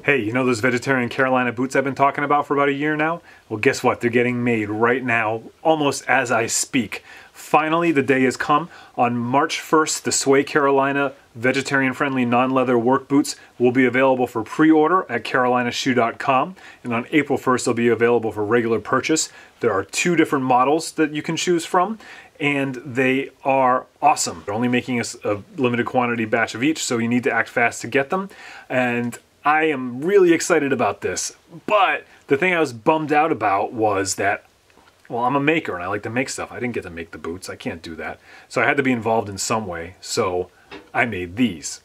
Hey, you know those vegetarian Carolina boots I've been talking about for about a year now? Well, guess what? They're getting made right now, almost as I speak. Finally, the day has come. On March 1st, the Sway Carolina vegetarian-friendly non-leather work boots will be available for pre-order at carolinashoe.com. And on April 1st, they'll be available for regular purchase. There are 2 different models that you can choose from, and they are awesome. They're only making a limited quantity batch of each, so you need to act fast to get them. And I am really excited about this, but the thing I was bummed out about was that, well, I'm a maker and I like to make stuff. I didn't get to make the boots. I can't do that. So I had to be involved in some way, so I made these.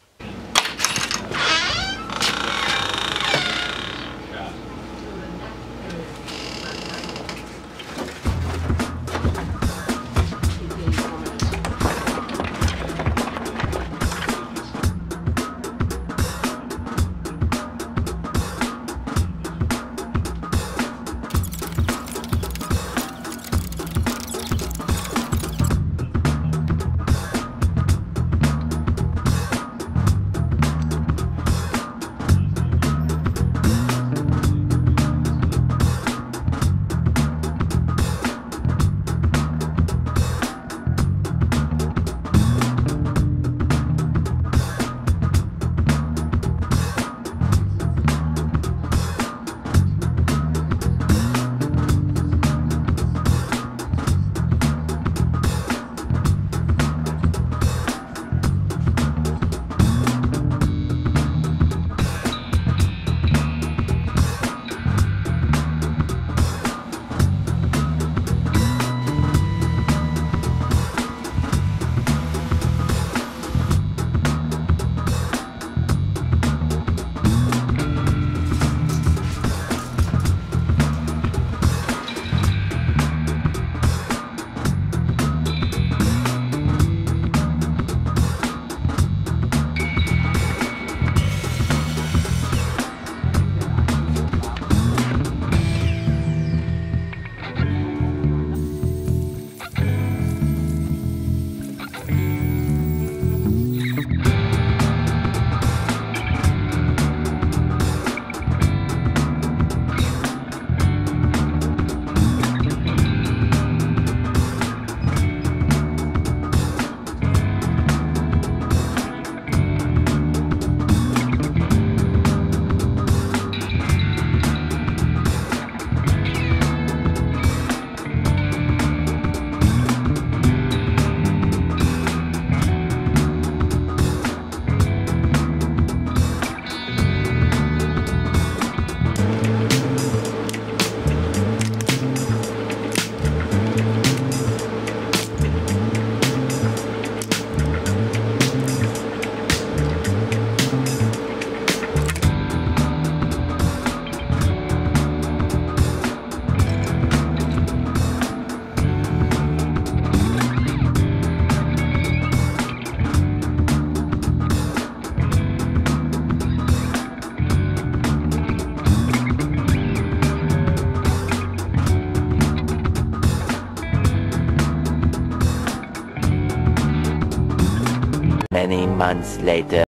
Many months later.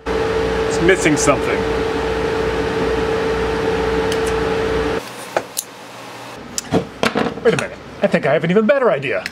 It's missing something. Wait a minute. I think I have an even better idea.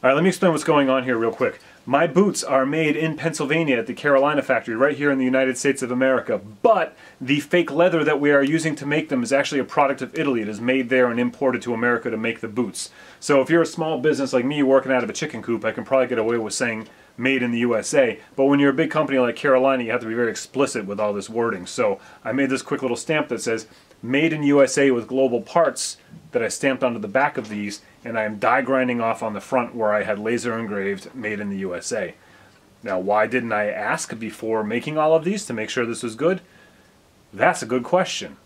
All right, let me explain what's going on here real quick. My boots are made in Pennsylvania at the Carolina factory, right here in the United States of America, but the fake leather that we are using to make them is actually a product of Italy. It is made there and imported to America to make the boots. So if you're a small business like me working out of a chicken coop, I can probably get away with saying made in the USA, but when you're a big company like Carolina, you have to be very explicit with all this wording. So I made this quick little stamp that says made in USA with global parts that I stamped onto the back of these, and I am die grinding off on the front where I had laser engraved made in the USA. Now, why didn't I ask before making all of these to make sure this was good? That's a good question.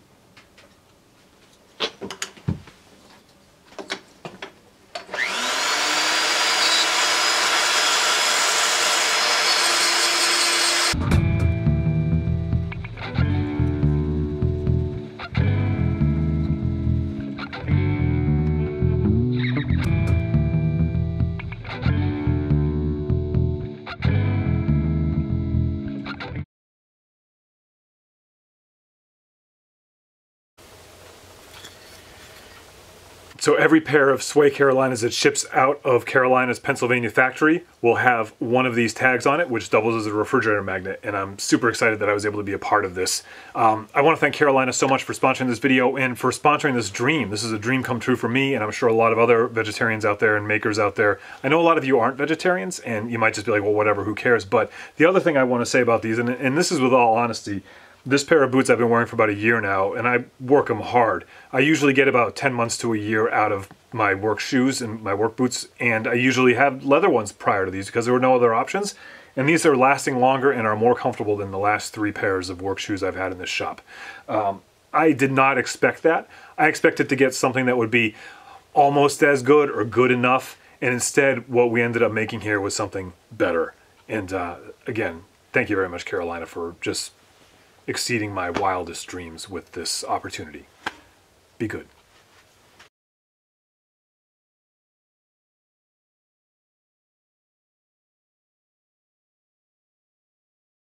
So every pair of Sway Carolinas that ships out of Carolina's Pennsylvania factory will have one of these tags on it, which doubles as a refrigerator magnet, and I'm super excited that I was able to be a part of this. I want to thank Carolina so much for sponsoring this video and for sponsoring this dream. This is a dream come true for me, and I'm sure a lot of other vegetarians out there and makers out there. I know a lot of you aren't vegetarians, and you might just be like, well, whatever, who cares? But the other thing I want to say about these, and this is with all honesty, this pair of boots I've been wearing for about a year now, and I work them hard. I usually get about 10 months to a year out of my work shoes and my work boots, and I usually have leather ones prior to these because there were no other options. And these are lasting longer and are more comfortable than the last 3 pairs of work shoes I've had in this shop. I did not expect that. I expected to get something that would be almost as good or good enough, and instead what we ended up making here was something better. And again, thank you very much, Carolina, for just exceeding my wildest dreams with this opportunity. Be good.